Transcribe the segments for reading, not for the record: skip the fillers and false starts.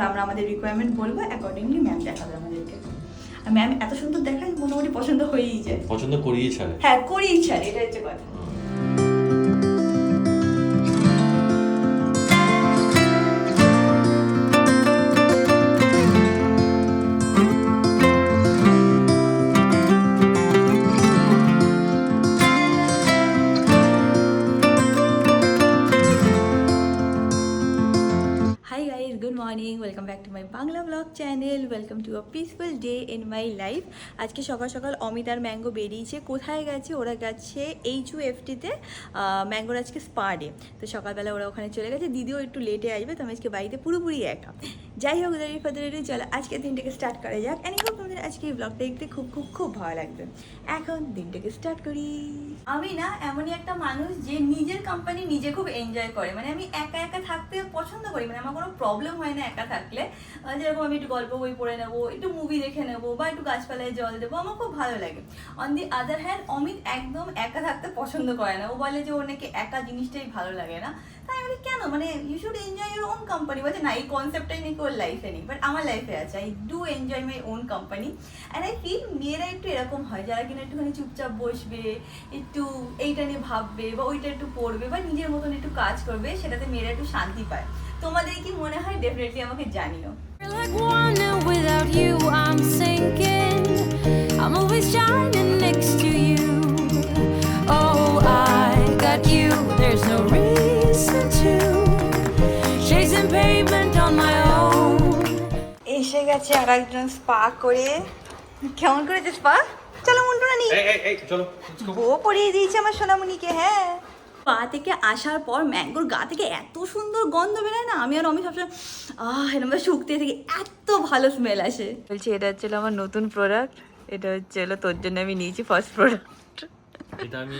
আমরা আমাদের রিকোয়ারমেন্ট বলবো, অ্যাকর্ডিংলি ম্যাম দেখাবে আমাদেরকে। আর ম্যাম এত সুন্দর দেখায়, মোটামুটি পছন্দ হয়েই যায়। পছন্দ করিয়ে ছাড়ে। হ্যাঁ, করিয়েই ছাড়ে, এটা হচ্ছে কথা। Hi guys, good morning. Welcome back to my Bangla vlog channel. Welcome to a peaceful day in my life. আজকে সকাল সকাল অমিত আর ম্যাঙ্গো বেরিয়েছে। কোথায় গেছে? ওরা গেছে HUFT-তে, ম্যাঙ্গোর আজকে স্পা ডে। তো সকালবেলা ওরা ওখানে চলে গেছে। দিদিও একটু লেটে আসবে, তো আমি আজকে বাড়িতে পুরোপুরি একা। যাই হোক, ওদের ফেদারে চলো আজকের দিনটাকে স্টার্ট করা যাক। অ্যান্ড হোপ তোমাদের আজকে এই ব্লগটা দেখতে খুব খুব খুব ভালো লাগবে। এখন দিনটাকে স্টার্ট করি। আমি না এমনই একটা মানুষ যে নিজের কোম্পানি নিজে খুব এনজয় করে। মানে আমি একা একা থাকতে পছন্দ করি, মানে আমার কোনো প্রবলেম হয় না একা থাকলে। যেরকম আমি একটু গল্প বই পড়ে নেবো, একটু মুভি দেখে নেবো, বা একটু গাছপালায় জল দেবো, আমার খুব ভালো লাগে। On the other hand Amit একদম একা থাকতে পছন্দ করে না। ও বলে যে ওর নাকি একা জিনিসটাই ভালো লাগে না। তাই আমি কেন, মানে you should enjoy your own company. বলছে না, এই কনসেপ্টটাই নাকি ওর লাইফে নেই, বাট আমার লাইফে আছে। I do enjoy my own company. And I feel মেয়েরা একটু এরকম হয়, যারা কিনা একটুখানি চুপচাপ বসবে, একটু এইটা নিয়ে ভাববে, বা ওইটা একটু পড়বে, বা নিজের মতন একটু কাজ করবে, সেটাতে মেয়েরা একটু শান্তি পায়। তোমাদের কি মনে হয়? ডেফিনেটলি আমাকে জানিও। Like water without you, I'm sinking. I'm always shining next to you. Oh, I got you. There's no reason to chasing pavement on my own. এসে গেছে আর একজন স্পা করে। কেমন করেছে স্পা? চলো মুন্টুরা নি। এই চলো। বউ পরিয়ে দিয়েছে আমার সোনামণিকে। হ্যাঁ, পা থেকে আসার পর ম্যাঙ্গোর গা থেকে এত সুন্দর গন্ধ বেরোয় না, আমি আর আমি সবসময় এরকম শুকতে থেকে এত ভালো স্মেল আসে। বলছি এটা হচ্ছিল আমার নতুন প্রোডাক্ট, এটা হচ্ছিল তোর জন্য আমি নিয়েছি ফার্স্ট প্রোডাক্ট। এটা আমি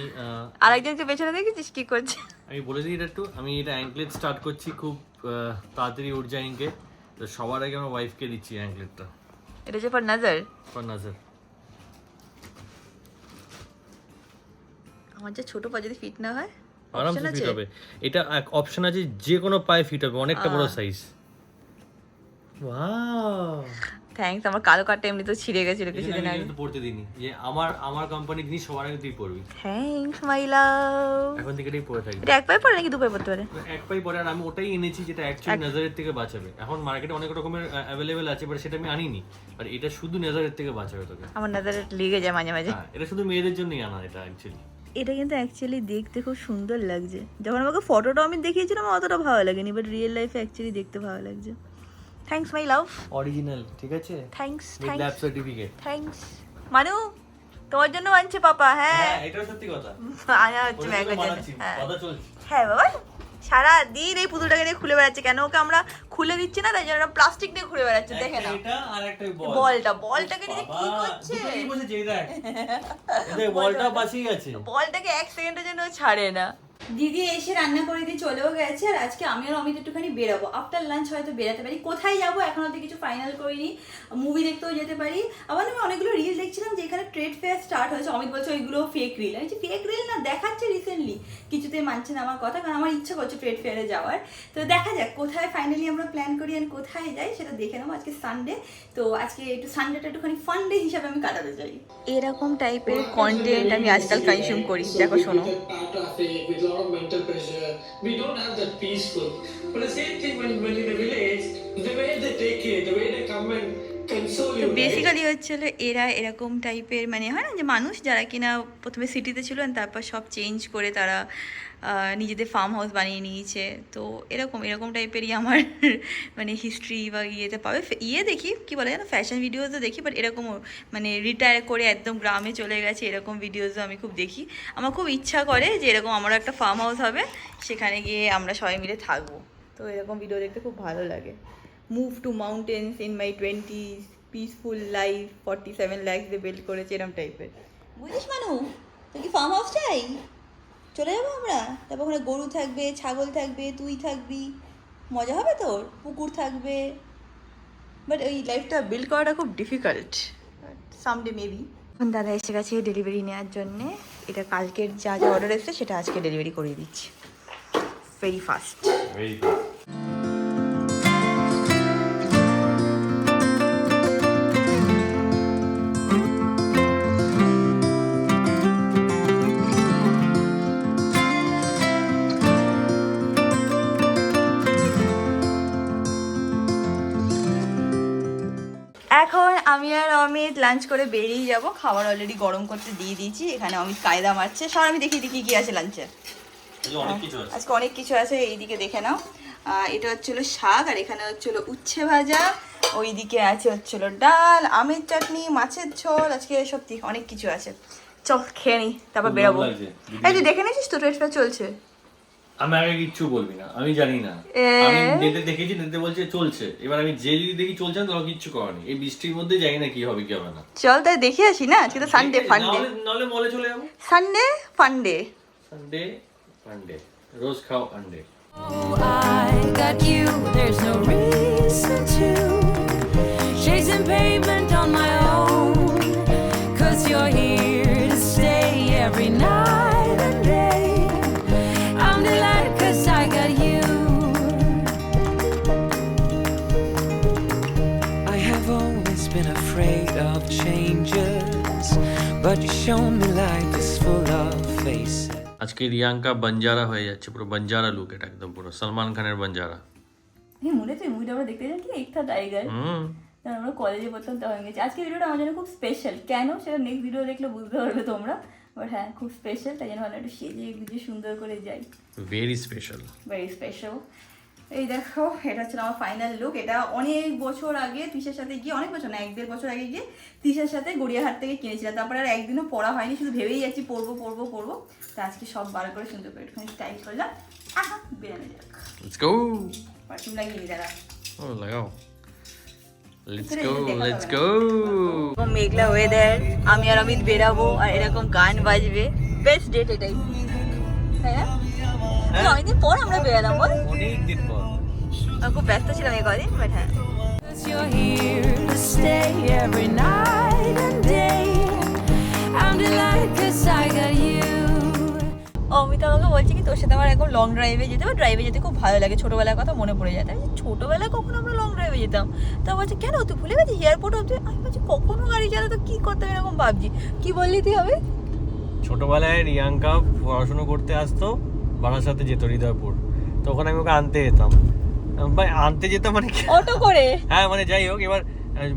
আরেকজনকে পেছনে দেখেছিস কি করছে? আমি বলে দিই এটা একটু, আমি এটা অ্যাঙ্কলেট স্টার্ট করছি, খুব তাড়াতাড়ি উঠ যায়কে। তো সবার আগে আমার ওয়াইফকে দিচ্ছি অ্যাঙ্কলেটটা। এটা হচ্ছে ফর নাজার। ফর নাজার। আমার যে ছোট পা যদি ফিট না হয় আরামসে ফিট হবে। এটা অপশন আছে, যে কোনো পায়ে ফিট হবে, অনেকটা বড় সাইজ। Wow, thanks. আমার কালো কাটটা এমনি তো ছিঁড়ে গেছিল কিছুদিন আগে। আমি পড়তে দিইনি যে আমার কোম্পানি জিনিস সবার আগে তুই পড়বি। থ্যাঙ্কস মাই লাভ। এখন থেকে এটাই পড়ে থাকবি। এটা এক পায়ে পড়ে নাকি দু পায়ে পড়তে পারে? এক পাই পরে। আর আমি ওটাই এনেছি যেটা অ্যাকচুয়ালি নাজারের থেকে বাঁচাবে। এখন মার্কেটে অনেক রকমের অ্যাভেলেবেল আছে, বাট সেটা আমি আনিনি। আর এটা শুধু নাজারের থেকে বাঁচাবে তোকে। আমার নাজারে লেগে যায় মাঝে মাঝে। হ্যাঁ, এটা শুধু মেয়েদের জন্যই আনা এটা অ্যাকচুয়ালি। এটা কিন্তু অ্যাকচুয়ালি দেখতে খুব সুন্দর লাগছে। যখন আমাকে ফটোটা আমি দেখিয়েছিলাম আমার অতটা ভালো লাগেনি, বাট রিয়েল লাইফে অ্যাকচুয়ালি দেখতে ভালো লাগছে। থ্যাঙ্কস মাই লাভ। অরিজিনাল, ঠিক আছে? Thanks with lab certificate. Thanks মানু, তোমার জন্য আনছে পাপা। হ্যাঁ, হ্যাঁ, এটাও সত্যি কথা। আনা হচ্ছে ম্যাঙ্গোর জন্য। হ্যাঁ কথা চলছে। হ্যাঁ বাবা, সারা দিন এই পুতুলটাকে নিয়ে ঘুরে বেড়াচ্ছে। কেন ওকে আমরা খুলে দিচ্ছি না, তাই জন্য প্লাস্টিক নিয়ে ঘুরে বেড়াচ্ছে। দেখে না এটা আর একটা বলটাকে নিয়ে কি করছে? দুটোই বসেছে, এই দেখ। এই দেখ, বলটা বাঁচিয়ে গেছে। বলটাকে এক সেকেন্ডের জন্য ছাড়ে না। দিদি এসে রান্না করে দিয়ে চলেও গেছে। আর আজকে আমি আর অমিত একটুখানি বেরাবো। আফটার লাঞ্চ হয়তো বেরাতে পারি। কোথায় যাবো এখন অব্দি কিছু ফাইনাল করিনি। মুভি দেখতেও যেতে পারি। আবার আমি অনেকগুলো রিল দেখছিলাম যে এখানে ট্রেড ফেয়ার স্টার্ট হয়েছে। অমিত বলছে ওইগুলো ফেক রিল। আমি বলছি ফেক রিল না, দেখাচ্ছে রিসেন্টলি। কিছুতেই মানছে না আমার কথা, কারণ আমার ইচ্ছা করছে ট্রেড ফেয়ারে যাওয়ার। তো দেখা যাক কোথায় ফাইনালি আমরা প্ল্যান করি আর কোথায় যাই সেটা দেখে নেবো। আজকে সানডে, তো আজকে একটু সানডেটা একটুখানি ফান ডে হিসাবে আমি কাটাতে চাই। এরকম টাইপের কন্টেন্ট আমি আজকাল কনজিউম করি। দেখো শোনো, pressure. We don't have that peaceful. But the same thing when in the village, the way they take care, the way they come and console তো you. বেসিক্যালি হচ্ছিল এরা এরকম টাইপের, মানে হয় না যে মানুষ যারা কিনা প্রথমে সিটিতে ছিল তারপর সব চেঞ্জ করে তারা নিজেদের ফার্ম হাউস বানিয়ে নিয়েছে। তো এরকম টাইপেরই আমার মানে হিস্ট্রি বা ইয়েতে পাবে। দেখি কি বলে যেন, ফ্যাশন ভিডিওসও দেখি, বাট এরকমও মানে রিটায়ার করে একদম গ্রামে চলে গেছে এরকম ভিডিওসও আমি খুব দেখি। আমার খুব ইচ্ছা করে যে এরকম আমারও একটা ফার্ম হাউস হবে, সেখানে গিয়ে আমরা সবাই মিলে থাকবো। তো এরকম ভিডিও দেখতে খুব ভালো লাগে। Move to mountains in my 20s, peaceful life, 47 lakhs দিয়ে বিল্ড করেছে, এরকম টাইপের। বুঝিস মানু, তুই কি ফার্ম হাউস চাই? চলে যাবো আমরা। তারপর ওখানে গরু থাকবে, ছাগল থাকবে, তুই থাকবি, মজা হবে তোর, পুকুর থাকবে। বাট ওই লাইফটা বিল্ড করাটা খুব ডিফিকাল্ট, সামডে মেবি। এখন দাদা এসে গেছে ডেলিভারি নেওয়ার জন্যে। এটা কালকের যা যা অর্ডার এসেছে সেটা আজকে ডেলিভারি করিয়ে দিচ্ছি, ভেরি ফাস্ট। এখন আমি আর অমিত লাঞ্চ করে বেরিয়ে যাব। খাবার অলরেডি গরম করতে দিয়ে দিয়েছি। এখানে অমিত কায়দা মারছে। সব আমি দেখিয়ে দিই কি আছে লাঞ্চে। আজকে অনেক কিছু আছে, এইদিকে দেখে নাও। এটা হচ্ছিল শাক, আর এখানে হচ্ছিল উচ্ছে ভাজা, ওইদিকে আছে হচ্ছিল ডাল, আমের চাটনি, মাছের ঝোল। আজকে সত্যি অনেক কিছু আছে। চল খেয়ে নি, তারপর বেরোবো। এই তুই দেখে নিয়েছিস তো ট্রেড ফেয়ার চলছে? আমি আগে কিচ্ছু বলবি না, আমি জানি না। আমি নেটে দেখেছি, নেটে বলছে চলছে। এবার আমি যে যদি দেখি চলছে না, তাহলে কিচ্ছু করেনি। এই বৃষ্টির মধ্যে জানি না কি হবে কি হবে না। চল তাই দেখে আসি না, আজকে তো সানডে ফান্ডে। নাহলে মলে চলে যাবো। সানডে ফান্ডে, সানডে ফান্ডে, রোজ খাও আন্ডে। Oh, I got you, there's no reason to chasing pavement on my own, 'cause you're here to stay every night and day. I'm delighted 'cause I got you. I have always been afraid of changes, but you show me life is full of faces. আজকে রিয়াঙ্কা বঞ্জারা হয়ে যাচ্ছে, পুরো বঞ্জারা look. এটা একদম পুরো সলমান খানের বঞ্জারা। হ্যাঁ মনে আছে মুভিটা আমরা দেখতে যাই কি এক থা টাইগার, আমরা কলেজে পড়তাম তখন গেছি। আজকে ভিডিওটা আমার জন্য খুব স্পেশাল। কেন সেটা নেক্সট ভিডিও দেখলে বুঝতে পারবে তোমরা। বাট হ্যাঁ খুব স্পেশাল, তাই জন্য ভালো একটু সেজে গুজে সুন্দর করে যাই। Very special, very special. এই দেখো এটা হচ্ছে আমার ফাইনাল লুক। এটা অনেক বছর আগে তিশার সাথে গিয়ে, অনেক বছর না 1-1.5 বছর আগে গিয়ে তিশার সাথে গড়িয়াহাট থেকে কিনেছিলাম। তারপরে আর একদিনও পরা হয়নি, শুধু ভেবেই যাচ্ছি পরবো পরবো পরবো। তা আজকে সব বার করে সুন্দর করে একটুখানি স্টাইল করলাম। আহা বেরানো যাক। Let's go. পারফিউম লাগিয়ে নি দাঁড়া। ও লাগাও। Let's go, let's go. Meghla weather, আমি আর অমিত বেরাবো আর এরকম গান বাজবে। বেস্ট ডেট এটাই, হ্যাঁ অনেকদিন পর আমরা বেরালাম বল। অনেক দিন পর। আমি খুব ব্যস্ত ছিলাম এই কদিন, বাট হ্যাঁ 'Cause you're here to stay every night and day. I'm delighted 'cause I got you. Amit আমাকে বলছে কি তোর সাথে আমার একদম লং ড্রাইভে যেতে, বা ড্রাইভে যেতে খুব ভালো লাগে। ছোটোবেলার কথা মনে পড়ে যায়। তাই ছোটোবেলায় কখনো আমরা লং ড্রাইভে যেতাম। তা বলছে কেন তুই ভুলে গেছিস এয়ারপোর্ট অব্দি? আমি বলছি কখনো গাড়ি চালাতো কি করতাম এরকম ভাবছি। কি বললি তুই হবে? ছোটবেলায় রিয়াঙ্কা পড়াশোনা করতে আসতো, বারাসাতে যেত হৃদয়পুর, তখন আমি ওকে আনতে যেতাম। ভাই আনতে যেতাম মানে কি? অটো করে। হ্যাঁ মানে যাই হোক, এবার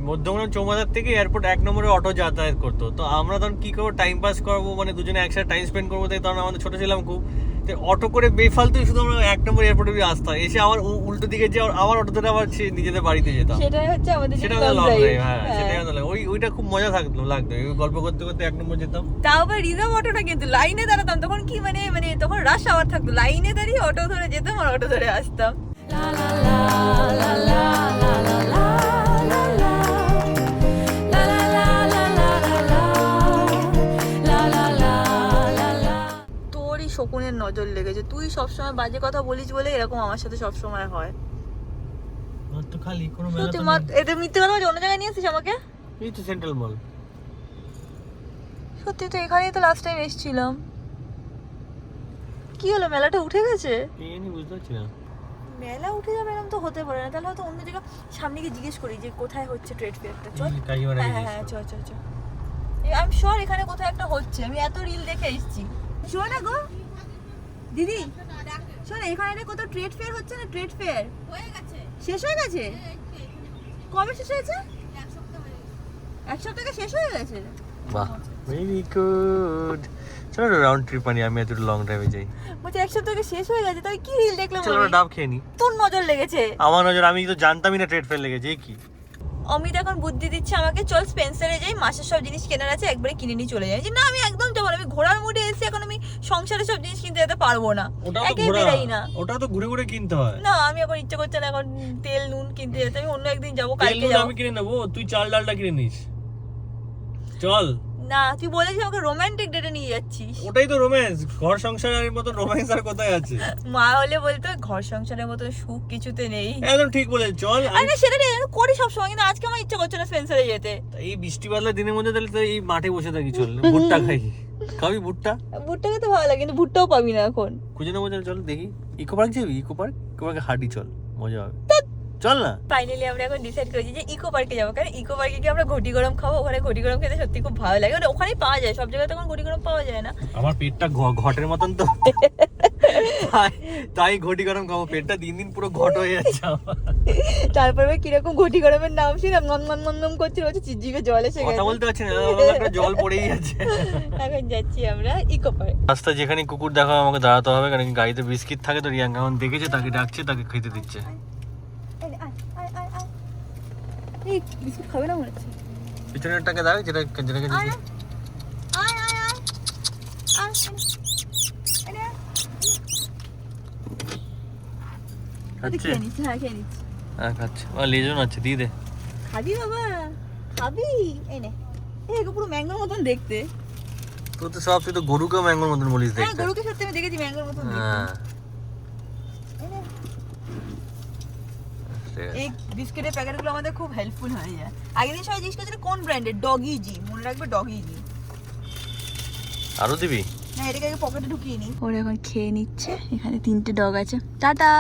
মধ্যমগ্রাম চৌমাথার থেকে এয়ারপোর্ট 1 নম্বরে অটো যাতায়াত করতো। তো আমরা তখন কি করবো, টাইম পাস করবো, মানে দুজনে একসাথে টাইম স্পেন্ড করবো। তাই তখন আমাদের ছোট ছিলাম খুব, তো অটো করে বেফালতু শুধু আমরা 1 নম্বর এয়ারপোর্টে আসতাম। এসে আমার উল্টো দিকে যে আবার অটো ধরে আবার নিজেদের বাড়িতে যেতাম। সেটাই হচ্ছে আমাদের সেটা হলো লং ড্রাইভ। হ্যাঁ সেটাই হলো ওইটা খুব মজা লাগতো। গল্প করতে করতে 1 নম্বর যেতাম। তাও আবার রিজার্ভ অটোটা, কিন্তু লাইনে দাঁড়াতাম তখন। কি মানে মানে তখন রাশ আওয়ার থাকতো, লাইনে দাঁড়িয়ে অটো ধরে যেতাম আর অটো ধরে আসতাম। La la la la la la la la la la. La la la la la la la. La la la la la. তোরই শকুনের নজর লেগেছে। তুই সবসময় বাজে কথা বলিস বলে এরকম আমার সাথে সবসময় হয়। তো খালি কোনো সত্যি এটা মিথ্যে কথা বলছি। অন্য জায়গায় নিয়ে আসিস আমাকে? এই তো সেন্ট্রাল মল। সত্যি তো এখানেই তো লাস্ট টাইম এসেছিলাম। কি হলো, মেলাটা উঠে গেছে? এই নিয়ে বুঝতে পারছি না। মেলা উঠে যাবে এরকম তো হতে পারে না। তাহলে হয়তো অন্য জায়গা সামনে গিয়ে জিজ্ঞেস করি যে কোথায় হচ্ছে ট্রেড ফেয়ারটা। চল হ্যাঁ হ্যাঁ চল চল চল। আই এম শিওর এখানে কোথাও একটা হচ্ছে। আমি এত রিল দেখে এসেছি। শোন না গো দিদি, শোন এখানে কোথাও ট্রেড ফেয়ার হচ্ছে না? ট্রেড ফেয়ার হয়ে গেছে, শেষ হয়ে গেছে। কবে শেষ হয়েছে? 1 সপ্তাহ শেষ হয়ে গেছে। বাহ ভেরি গুড। চলো রাউন্ড ট্রিপ আনি, আমি একটু লং ড্রাইভে যাই। বলছে 1 সপ্তাহ শেষ হয়ে গেছে, তাই কি রিল দেখলাম? চলো ডাব খেয়ে নি। তোর নজর লেগেছে? আমার নজর, আমি তো জানতামই না ট্রেড ফেয়ার লেগেছে। কি অমিত এখন বুদ্ধি দিচ্ছে আমাকে, চল স্পেন্সারে যাই, মাসের সব জিনিস কেনার আছে, একবারে কিনে নিয়ে চলে যাই। না আমি একদম যাবো না, আমি ঘোরার মুডে এসেছি। এখন আমি সংসারে সব জিনিস কিনতে যেতে পারবো না, একেবারেই না। ওটা তো ঘুরে ঘুরে কিনতে হয়। না আমি এখন ইচ্ছে করছে না এখন তেল নুন কিনতে যেতে। আমি অন্য একদিন যাবো, কালকে যাবো। আমি কিনে নেবো, তুই চাল ডালটা কিনে নিস। চল না তুই বলেছিস আমাকে রোমান্টিক ডেটে নিয়ে যাচ্ছিস। ওটাই তো রোম্যান্স। ঘর সংসারের মতো রোম্যান্স আর কোথায় আছে? মা হলে বলতো ঘর সংসারের মতো সুখ কিছুতে নেই। একদম ঠিক বলে। চল আরে সেটা করি সবসময়, কিন্তু আজকে আমার ইচ্ছে করছে না স্পেন্সারে যেতে। এই বৃষ্টি বাদলা দিনের মধ্যে তাহলে তো এই মাঠে বসে থাকি। চল ভুট্টা খাই। খাবি ভুট্টা? ভুট্টা খেতে ভালো লাগে, কিন্তু ভুট্টাও পাবি না এখন। খুঁজে নেবো। চল দেখি ইকো পার্ক যাবি? ইকো পার্কে হাঁটি, চল মজা হবে। চল না। ফাইনালি আমরা এখন ডিসাইড করেছি যে ইকো পার্কে যাবো। কারণ ইকো পার্কে গিয়ে আমরা ঘটি গরম খাবো। ওখানে ঘটি গরম খেতে সত্যি খুব ভালো লাগে। ওখানেই পাওয়া যায়, সব জায়গায় তখন ঘটি গরম পাওয়া যায় না। আমার পেটটা ঘটের মতন তো। তাই ঘটি গরম খাবো, পেটটা দিন দিন পুরো ঘট হয়ে যাচ্ছে আমার। তারপরে কিরকম ঘটি গরমের নাম শুনলাম নন করছিল, হচ্ছে জিভে জল এসে কথা গেছে। বলতে পারছি না, একটা জল পড়েই যাচ্ছে। এখন যাচ্ছি আমরা ইকো পার্ক। রাস্তা যেখানে কুকুর দেখা হয় আমাকে দাঁড়াতে হবে, কারণ গাড়িতে বিস্কিট থাকে তো রিয়াঙ্কা এখন দেখেছে, তাকে ডাকছে, তাকে খেতে দিচ্ছে। এই বিস্কুট খাবে না মনে হচ্ছে। পিছনেরটাকে দাও, যেটাকে দিচ্ছি। খাচ্ছে? হ্যাঁ খেয়ে নিচ্ছি। হ্যাঁ খাচ্ছে। লেজন আছে, দিয়ে দে। খাবি বাবা, খাবি? এই নে, এগো পুরো ম্যাঙ্গোর মতন দেখতে। তুই তো সব, তুই তো গরুকে ম্যাঙ্গোর মতন বলিস হ্যাঁ দেখতে। গরুকে সত্যি আমি দেখেছি ম্যাঙ্গোর মতন দেখতে। হ্যাঁ এই নে। ঠিক আছে। এই বিস্কিটের প্যাকেটগুলো আমাদের খুব হেল্পফুল হয়ে যায়। আগের দিন সবাই জিজ্ঞেস করছিল কোন ব্র্যান্ডের, ডগি জি, মনে রাখবে ডগি জি। আরো দিবি? না এটাকে আগে পকেটে ঢুকিয়ে নি। ওরা এখন খেয়ে নিচ্ছে, এখানে 3টে ডগ আছে। টাটা।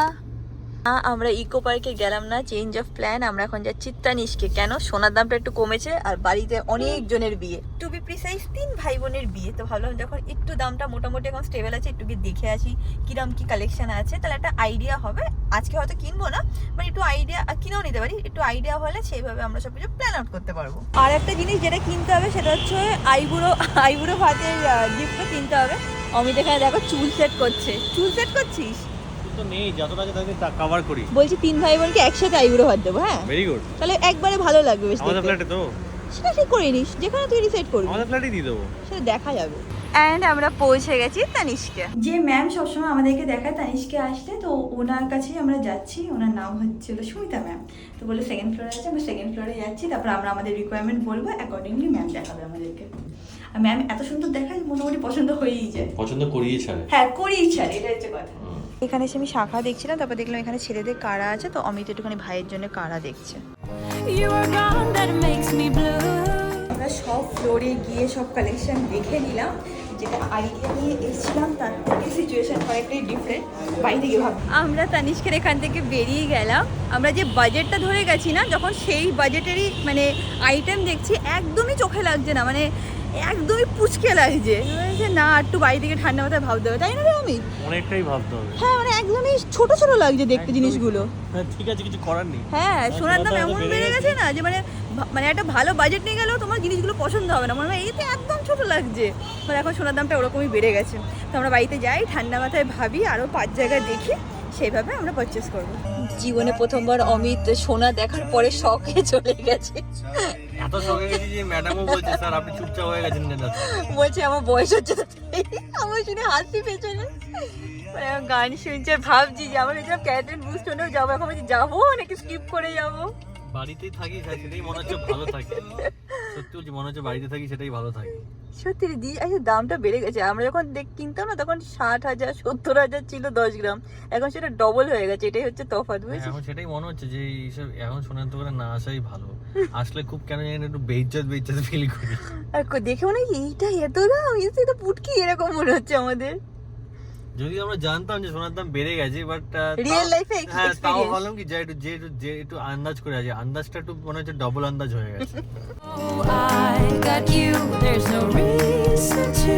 আমরা ইকো পার্কে গেলাম না, চেঞ্জ অফ প্ল্যান। আমরা এখন যাচ্ছি তানিশকে। কেন? সোনার দামটা একটু কমেছে আর বাড়িতে অনেক জনের বিয়ে, টু বি প্রিসাইজ 3 ভাই বোনের বিয়ে। তো ভাবলাম যখন একটু দামটা মোটামুটি এখন স্টেবল আছে, একটু গিয়ে দেখে আসি কিরম কি কালেকশন আছে, তাহলে একটা আইডিয়া হবে। আজকে হয়তো কিনবো না, বাট একটু আইডিয়া কিনেও নিতে পারি। একটু আইডিয়া হলে সেইভাবে আমরা সবকিছু প্ল্যান আউট করতে পারবো। আর একটা জিনিস যেটা কিনতে হবে সেটা হচ্ছে আইবুড়ো ভাতের গিফটও কিনতে হবে। অমিত এখানে দেখো চুল সেট করছে। চুল সেট করছিস? তো নেই, যতটা আছে তাকে কভার করি। বলছি 3 ভাই বোনকে একসাথে আইবুড়ো ভাত দেবো। হ্যাঁ ভেরি গুড। তাহলে একবারে ভালো লাগবে বেশ আমাদের দেখতে। ফ্ল্যাটে তো সেটা ঠিক করে নিস, যেখানে তুই ডিসাইড করবি আমাদের ফ্ল্যাটেই দিয়ে দেবো। সেটা দেখা যাবে। অ্যান্ড আমরা পৌঁছে গেছি তানিশকে। যে ম্যাম সবসময় আমাদেরকে দেখায় তানিশকে আসলে, তো ওনার কাছেই আমরা যাচ্ছি। ওনার নাম হচ্ছিল সুমিতা ম্যাম। তো বলে 2nd ফ্লোরে আছে, আমরা 2nd ফ্লোরে যাচ্ছি। তারপর আমরা আমাদের রিকোয়ারমেন্ট বলবো, অ্যাকর্ডিংলি ম্যাম দেখাবে আমাদেরকে। আর ম্যাম এত সুন্দর দেখায়, মোটামুটি পছন্দ হয়েই যায়। পছন্দ করিয়ে ছাড়ে। হ্যাঁ করেই ছাড়ে, এটা হচ্ছে কথা। এখানে এসে আমি শাখা দেখছিলাম, তারপর দেখলাম এখানে ছেলেদের কারা আছে, তো অমিত একটুখানি ভাইয়ের জন্য কারা দেখছে। You are gone, that makes me blue. আমরা সব ফ্লোরে গিয়ে সব কালেকশন দেখে নিলাম। যেটা আইডিয়া নিয়ে এসেছিলাম তার থেকে সিচুয়েশন অনেকটাই ডিফারেন্ট। বাড়ি থেকে ভাব আমরা তানিশকের এখান থেকে বেরিয়ে গেলাম। আমরা যে বাজেটটা ধরে গেছি না, যখন সেই বাজেটেরই মানে আইটেম দেখছি, একদমই চোখে লাগছে না, মানে একদমই পুচকে লাগছে। না একটু বাড়ি থেকে ঠান্ডা মাথায় ভাবতে হবে, তাই না রে? আমি অনেকটাই ভাবতে হবে। হ্যাঁ মানে একদমই ছোট ছোট লাগছে দেখতে জিনিসগুলো। হ্যাঁ ঠিক আছে, কিছু করার নেই। হ্যাঁ সোনার দাম এমন বেড়ে গেছে না যে মানে একটা ভালো বাজেট নিয়ে গেলেও তোমার জিনিসগুলো পছন্দ হবে না। মনে হয় এইতে একদম ছোট লাগছে, মানে এখন সোনার দামটা ওরকমই বেড়ে গেছে। তো আমরা বাড়িতে যাই, ঠান্ডা মাথায় ভাবি, আরও 5 জায়গায় দেখি, সেইভাবে আমরা পারচেস করবো। জীবনে প্রথমবার অমিত সোনা দেখার পরে শখে চলে গেছে। এত শখে গেছি যে ম্যাডামও বলছে স্যার আপনি চুপচাপ হয়ে গেছেন কেন? বলছে আমার বয়স হচ্ছে তো। আমার শুনে হাসি পেছনে, মানে আমি গান শুনছি আর ভাবছি যে আমার ভেতরে ক্যারেক্টার বুস্ট হলেও যাবো। এখন বলছি যাবো নাকি স্কিপ করে যাবো। বাড়িতেই থাকি সেটাই মনে হচ্ছে ভালো থাকে। সত্যি বলছি, মনে হচ্ছে বাড়িতে থাকি সেটাই ভালো থাকে। সত্যি দি দামটা বেড়ে গেছে। আমরা যখন কিনতাম না তখন 60,000 70,000 ছিল 10 গ্রাম, এখন সেটা ডবল হয়ে গেছে। এটাই হচ্ছে তফাৎ, বুঝেছিস? এখন সেটাই মনে হচ্ছে যে এইসব এখন সোনার দোকানে না আসাই ভালো। আসলে খুব কেন জানি না একটু বেইজ্জত ফিল করি। আর দেখে মনে হয় এইটা এত দাম, এটা তো পুটকি, এরকম মনে হচ্ছে আমাদের। যদি আমরা জানতাম যে সোনার দাম বেড়ে গেছে, বাট রিয়েল লাইফে হ্যাঁ তাও এক্সপেরিয়েন্স। ভাবলাম কি যে একটু আন্দাজ করে আছে, আন্দাজটা একটু মনে হচ্ছে ডবল আন্দাজ হয়ে গেছে। Oh, I got you, there's no reason to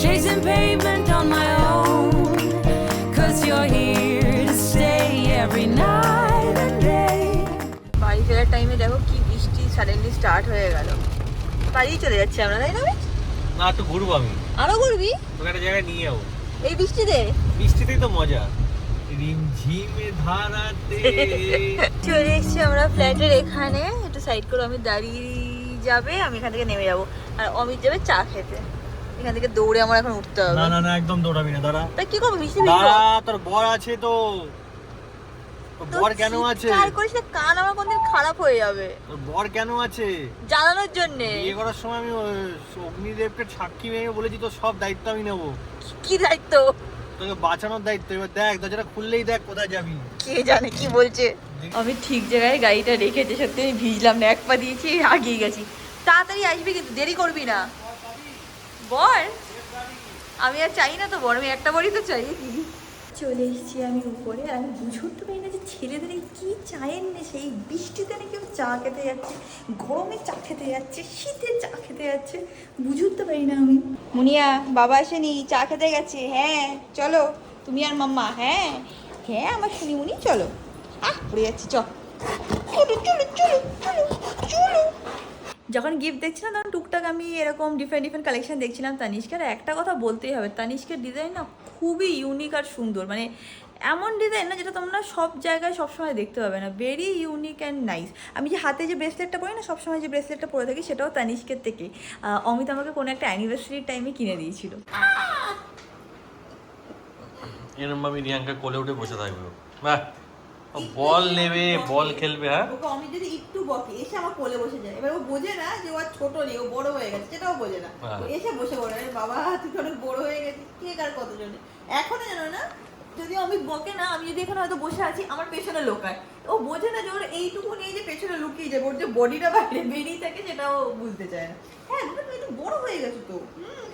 chasing pavement on my own, 'cause you're here to stay every night and day. বাড়ি ফেরার টাইমে দেখো কি বৃষ্টি সাডেনলি স্টার্ট হয়ে গেল। বাড়ি চলে যাচ্ছি আমরা, তাই না? না একটু ঘুরবো আমি, আরো ঘুরবি তোকে একটা জায়গায় নিয়ে যাবো। এই বৃষ্টিতে? বৃষ্টিতেই তো মজা, রিমঝিমে ধারাতে। চলে এসেছি আমরা ফ্ল্যাটের এখানে। একটু সাইড করে আমি দাঁড়িয়ে যাবে, আমি এখান থেকে নেমে যাবো, আর অমিত যাবে চা খেতে। এখান থেকে দৌড়ে আমার এখন উঠতে হবে। না না না একদম দৌড়াবি না, দাঁড়া। তা কি করবো? বৃষ্টি দাঁড়া, তোর বর আছে তো। তোর বর কেন আছে? আর করিস না, কান আমার কোনদিন খারাপ হয়ে যাবে। তোর বর কেন আছে? জ্বালানোর জন্য। বিয়ে করার সময় আমি অগ্নিদেবকে সাক্ষী ভেঙে বলেছি তো সব দায়িত্ব আমি নেবো। কি দায়িত্ব? তোকে বাঁচানোর দায়িত্ব। এবার দেখ, দরজাটা খুললেই দেখ কোথায় যাবি। কে জানে কি বলছে। আমি ঠিক জায়গায় গাড়িটা রেখেছি, সত্যি আমি ভিজলাম না, 1 পা দিয়েছি, আগিয়ে গেছি। তাড়াতাড়ি আসবি কিন্তু, দেরি করবি না। বল, আমি আর চাই না তো বর, আমি একটা বড়ই তো চাই। চলে এসেছি আমি উপরে, আর আমি বুঝতে পারি না যে ছেলেদের কি চায়ের নেশা, এই বৃষ্টিতে নাকি কেউ চা খেতে যাচ্ছে, গরমে চা খেতে যাচ্ছে, শীতে চা খেতে যাচ্ছে, বুঝে উঠতে পারি না আমি। মুনিয়া বাবা আসেনি, চা খেতে গেছে। হ্যাঁ চলো তুমি আর মাম্মা। হ্যাঁ হ্যাঁ আমার শুনিমুনি, চলো। পড়ে যাচ্ছি, চলো চলো চলো চলো চলো চলো। যখন গিফট দেখছিলাম তখন টুকটাক আমি এরকম ডিফারেন্ট কালেকশন দেখছিলাম তানিষ্কের। একটা কথা বলতেই হবে, তানিষ্কের ডিজাইন না খুবই ইউনিক আর সুন্দর, মানে এমন ডিজাইন না যেটা তোমরা সব জায়গায় সবসময় দেখতে পাবে না, ভেরি ইউনিক অ্যান্ড নাইস। আমি যে হাতে যে ব্রেসলেটটা পরি না, সবসময় যে ব্রেসলেটটা পরে থাকি, সেটাও তানিষ্কের থেকে। অমিত আমাকে কোনো একটা অ্যানিভার্সারির টাইমে কিনে দিয়েছিল। এরম আমি রিয়াঙ্কা কোলে উঠে বসে থাকবে, বাহ বল নেবে, বল খেলবে। হ্যাঁ ওকে অমিত যদি একটু বকে, এসে আমার কোলে বসে যায়। এবার ও বোঝে না যে ও আর ছোট নেই, ও বড় হয়ে গেছে, সেটাও বোঝে না। ও এসে বসে পড়ে, বাবা তুই অনেক বড় হয়ে গেছিস, কে কার কতজনে। এখনো জানো না, যদি অমিত বকে না, আমি যদি এখানে হয়তো বসে আছি, আমার পেছনে লোকায়, ও বোঝে না যে ওর এইটুকু নিয়ে যে পেছনে লুকিয়ে যাবে, ওর যে বডিটা বাইরে বেরিয়ে থাকে সেটাও বুঝতে চায় না। হ্যাঁ তুমি একটু বড় হয়ে গেছো তো।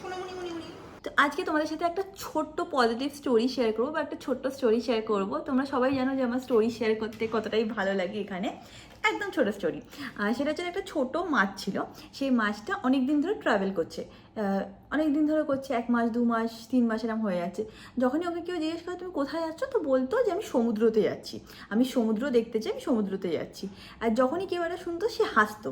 সোনামণি মনি মনি। তো আজকে তোমাদের সাথে একটা ছোট্ট পজিটিভ স্টোরি শেয়ার করবো, বা একটা ছোট্ট স্টোরি শেয়ার করবো। তোমরা সবাই জানো যে আমার স্টোরি শেয়ার করতে কতটাই ভালো লাগে। এখানে একদম ছোটো স্টোরি। সেটা হচ্ছে একটা ছোট মাছ ছিল। সেই মাছটা অনেক দিন ধরে ট্রাভেল করছে, অনেক দিন ধরে করছে, 1 মাস 2 মাস 3 মাস এরকম হয়ে যাচ্ছে। যখনই ওকে কেউ জিজ্ঞেস করে তুমি কোথায় যাচ্ছ, তো বলতো যে আমি সমুদ্রতে যাচ্ছি, আমি সমুদ্র দেখতে চাই, আমি সমুদ্রতে যাচ্ছি। আর যখনই কেউ এটা শুনতো সে হাসতো,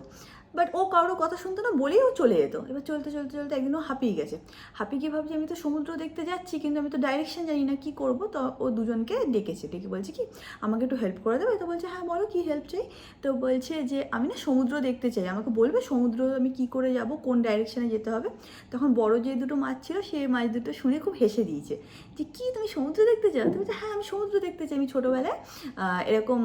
বাট ও কারোর কথা শুনতো না বলেই ও চলে যেত। এবার চলতে চলতে চলতে একদিন ও হাঁপিয়ে গেছে। হাঁপিয়ে গিয়ে ভাবছি আমি তো সমুদ্র দেখতে যাচ্ছি, কিন্তু আমি তো ডাইরেকশন জানি না, কী করবো। তো ও দুজনকে ডেকেছে, ডেকে বলছে কি আমাকে একটু হেল্প করে দেবে। তো বলছে হ্যাঁ বলো কী হেল্প চাই। তো বলছে যে আমি না সমুদ্র দেখতে চাই, আমাকে বলবে সমুদ্র আমি কী করে যাব, কোন ডাইরেকশানে যেতে হবে। তখন বড় যে দুটো মাছ ছিল, সেই মাছ দুটো শুনে খুব হেসে দিয়েছে যে কি তুমি সমুদ্র দেখতে চাও। তো বলছে হ্যাঁ আমি সমুদ্র দেখতে চাই, আমি ছোটোবেলায় এরকম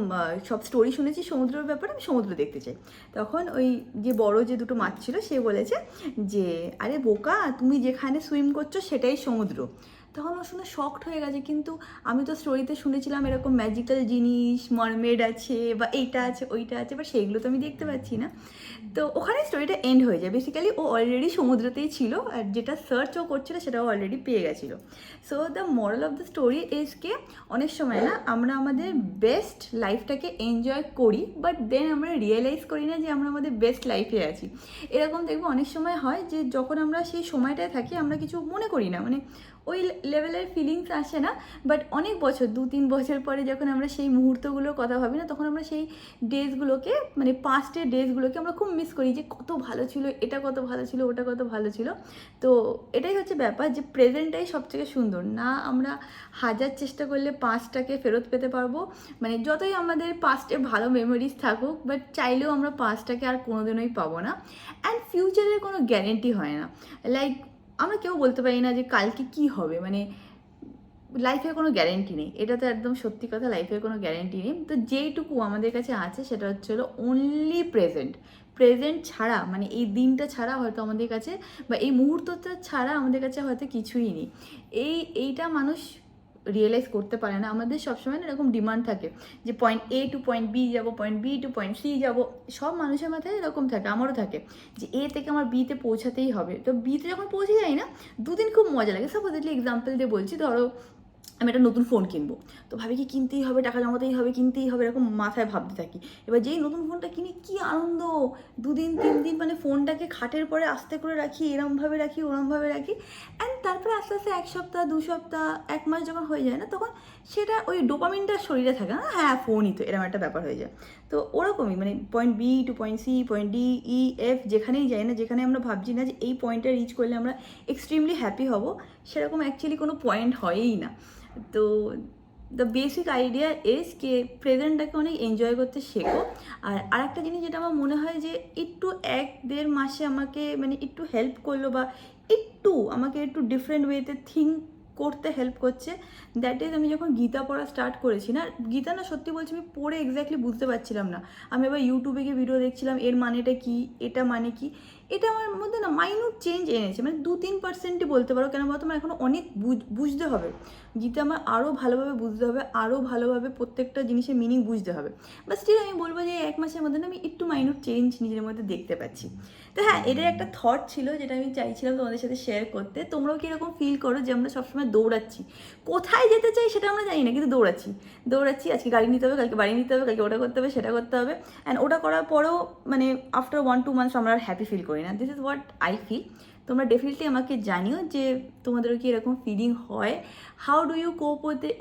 সব স্টোরি শুনেছি সমুদ্রের ব্যাপারে, আমি সমুদ্র দেখতে চাই। তখন ওই যে বড় যে দুটো মাছ ছিল সে বলেছে যে আরে বোকা, তুমি যেখানে সুইম করছো সেটাই সমুদ্র। তখন ও শুনে শকড হয়ে গেছে, কিন্তু আমি তো স্টোরিতে শুনেছিলাম এরকম ম্যাজিক্যাল জিনিস, মারমেড আছে বা এইটা আছে ওইটা আছে, বা সেইগুলো তো আমি দেখতে পাচ্ছি না। তো ওখানে স্টোরিটা এন্ড হয়ে যায়। বেসিক্যালি ও অলরেডি সমুদ্রতেই ছিল, আর যেটা সার্চ ও করছিল সেটাও অলরেডি পেয়ে গেছিলো। So the moral of the story is কে অনেক সময় না আমরা আমাদের বেস্ট লাইফটাকে এনজয় করি, বাট দেন আমরা রিয়েলাইজ করি না যে আমরা আমাদের বেস্ট লাইফে আছি। এরকম দেখবো অনেক সময় হয় যে যখন আমরা সেই সময়টায় থাকি আমরা কিছু মনে করি না, মানে ওই লেভেলের ফিলিংস আসে না। বাট অনেক বছর 2-3 বছর পরে যখন আমরা সেই মুহূর্তগুলোর কথা ভাবি না, তখন আমরা সেই ডেজগুলোকে, মানে পাস্টের ডেজগুলোকে আমরা খুব মিস করি, যে কত ভালো ছিল, এটা কত ভালো ছিল, ওটা কত ভালো ছিল। তো এটাই হচ্ছে ব্যাপার, যে প্রেজেন্টটাই সবথেকে সুন্দর না। আমরা হাজার চেষ্টা করলে পাস্টটাকে ফেরত পেতে পারবো, মানে যতই আমাদের পাস্টে ভালো মেমোরিজ থাকুক, বাট চাইলেও আমরা পাস্টটাকে আর কোনোদিনই পাবো না। অ্যান্ড ফিউচারের কোনো গ্যারেন্টি হয় না। লাইক আমরা কেউ বলতে পারি না যে কালকে কি হবে, মানে লাইফের কোনো গ্যারেন্টি নেই, এটা তো একদম সত্যি কথা, লাইফের কোনো গ্যারেন্টি নেই। তো যেইটুকু আমাদের কাছে আছে সেটা হচ্ছে হলো অনলি প্রেজেন্ট ছাড়া, মানে এই দিনটা ছাড়া হয়তো আমাদের কাছে, বা এই মুহূর্তটা ছাড়া আমাদের কাছে হয়তো কিছুই নেই। এইটা মানুষ রিয়েলাইজ করতে পারে না। আমাদের সবসময় না এরকম ডিমান্ড থাকে যে point A to point B যাবো, point B to point C যাবো। সব মানুষের মাথায় এরকম থাকে, আমারও থাকে, যে এ থেকে আমার বিতে পৌঁছাতেই হবে। তো বিতে যখন পৌঁছে যাই না, 2 দিন খুব মজা লাগে। সাপোজলি এক্সাম্পল দিয়ে বলছি, ধরো আমি একটা নতুন ফোন কিনবো, তো ভাবি কি কিনতেই হবে, টাকা জমাতেই হবে, কিনতেই হবে, এরকম মাথায় ভাবতে থাকি। এবার যেই নতুন ফোনটা কিনি, কি আনন্দ, 2 দিন 3 দিন মানে ফোনটাকে খাটের পরে আস্তে করে রাখি, এরমভাবে রাখি, ওরমভাবে রাখি। অ্যান্ড তারপরে আস্তে আস্তে 1 সপ্তাহ 2 সপ্তাহ 1 মাস যখন হয়ে যায় না, তখন সেটা ওই ডোপামিনটা শরীরে থাকে না, হ্যাঁ ফোনই তো, এরকম একটা ব্যাপার হয়ে যায়। তো ওরকমই, মানে point B to point C, point D, E, F, যেখানেই যাই না, যেখানে আমরা ভাবছি না যে এই পয়েন্টটা রিচ করলে আমরা এক্সট্রিমলি হ্যাপি হব, সেরকম অ্যাকচুয়ালি কোনো পয়েন্ট হয়ই না। তো দ্য বেসিক আইডিয়া ইজ কে প্রেজেন্টটাকে অনেক এনজয় করতে শেখো। আর আরেকটা জিনিস যেটা আমার মনে হয় যে একটু 1-1.5 মাসে আমাকে মানে একটু হেল্প করলো, বা একটু আমাকে একটু ডিফারেন্ট ওয়েতে থিঙ্ক করতে হেল্প করছে, দ্যাট ইজ আমি যখন গীতা পড়া স্টার্ট করেছি না, গীতা না সত্যি বলছি আমি পড়ে এক্স্যাক্টলি বুঝতে পারছিলাম না। আমি আবার ইউটিউবে গিয়ে ভিডিও দেখছিলাম, এর মানেটা কি, এটা মানে কি, এটা আমার মধ্যে না মাইনর চেঞ্জ এনেছে, মানে 2-3%ই বলতে পারো। কেন বলতো আমার এখনও অনেক বুঝতে হবে, গীতা আমার আরও ভালোভাবে বুঝতে হবে, আরও ভালোভাবে প্রত্যেকটা জিনিসের মিনিং বুঝতে হবে। বাট স্টিল আমি বলবো যে 1 মাসের মধ্যে না আমি একটু মাইনর চেঞ্জ নিজের মধ্যে দেখতে পাচ্ছি। তো হ্যাঁ, এটার একটা থট ছিল যেটা আমি চাইছিলাম তোমাদের সাথে শেয়ার করতে। তোমরাও কি এরকম ফিল করো যে আমরা সবসময় দৌড়াচ্ছি, কোথায় যেতে চাই সেটা আমরা জানি না, কিন্তু দৌড়াচ্ছি, আজকে গাড়ি নিতে হবে, কালকে বাড়ি নিতে হবে, কালকে ওটা করতে হবে, সেটা করতে হবে, অ্যান্ড ওটা করার পরেও মানে আফটার 1-2 মান্থস আমরা আর হ্যাপি ফিল করি না। This is what I feel. তোমরা ডেফিনেটলি আমাকে জানিও যে তোমাদেরও কি এরকম ফিলিং হয়, how do you cope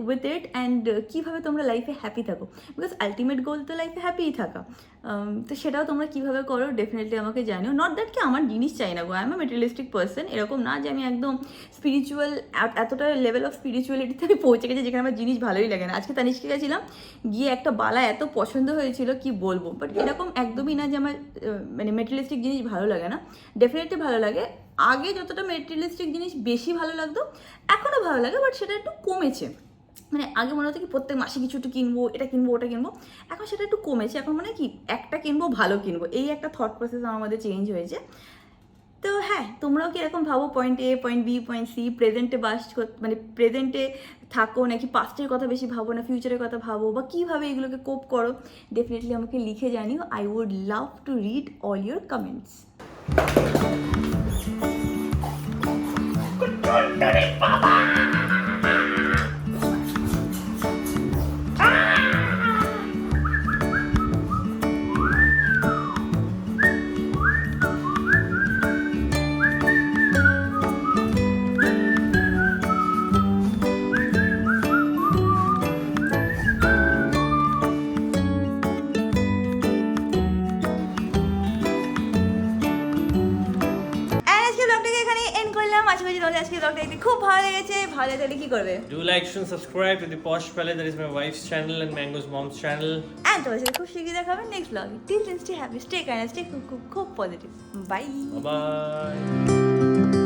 with it, and কীভাবে তোমরা লাইফে হ্যাপি থাকো, বিকজ আলটিমেট গোল তো লাইফে হ্যাপিই থাকা। তো সেটাও তোমরা কীভাবে করো ডেফিনেটলি আমাকে জানিও। নট দ্যাট কি আমার জিনিস চাই না গো, I am a materialistic person, এরকম না যে আমি একদম স্পিরিচুয়াল, এতটা লেভেল অফ স্পিরিচুয়ালিটিতে আমি পৌঁছে গেছি যেখানে আমার জিনিস ভালোই লাগে না। আজকে তানিষ্কে গেছিলাম, গিয়ে একটা বালা এত পছন্দ হয়েছিল কি বলবো, বাট এরকম একদমই না যে আমার মানে মেটেরিয়ালিস্টিক জিনিস ভালো লাগে না, ডেফিনেটলি ভালো লাগে। আগে যতটা মেটেরিয়ালিস্টিক জিনিস বেশি ভালো লাগতো, এখনও ভালো লাগে, বাট সেটা একটু কমেছে। মানে আগে মনে হতো কি প্রত্যেক মাসে কিছু একটু কিনবো, এটা কিনবো, ওটা কিনবো, এখন সেটা একটু কমেছে। এখন মানে কি একটা কিনবো, ভালো কিনবো, এই একটা থট প্রসেস আমার মধ্যে চেঞ্জ হয়েছে। তো হ্যাঁ, তোমরাও কি এরকম ভাবো পয়েন্ট এ, পয়েন্ট বি, পয়েন্ট সি, প্রেজেন্টে মানে প্রেজেন্টে থাকো নাকি পাস্টের কথা বেশি ভাবো না ফিউচারের কথা ভাবো, বা কীভাবে এগুলোকে কোপ করো, ডেফিনেটলি আমাকে লিখে জানিও। I would love to read all your comments. আশা করছি তোমাদের আজকে ব্লগটা দেখতে খুব ভালো লেগেছে। ভালো লাগলে কি করবে? Do like and subscribe to the Posh Palace, that is my wife's channel and Mango's mom's channel. And তোমাদের সাথে খুব শিগগিরই দেখা হবে নেক্সট ব্লগে। Till then stay happy, stay kind, stay খুব পজিটিভ। Bye Bye bye.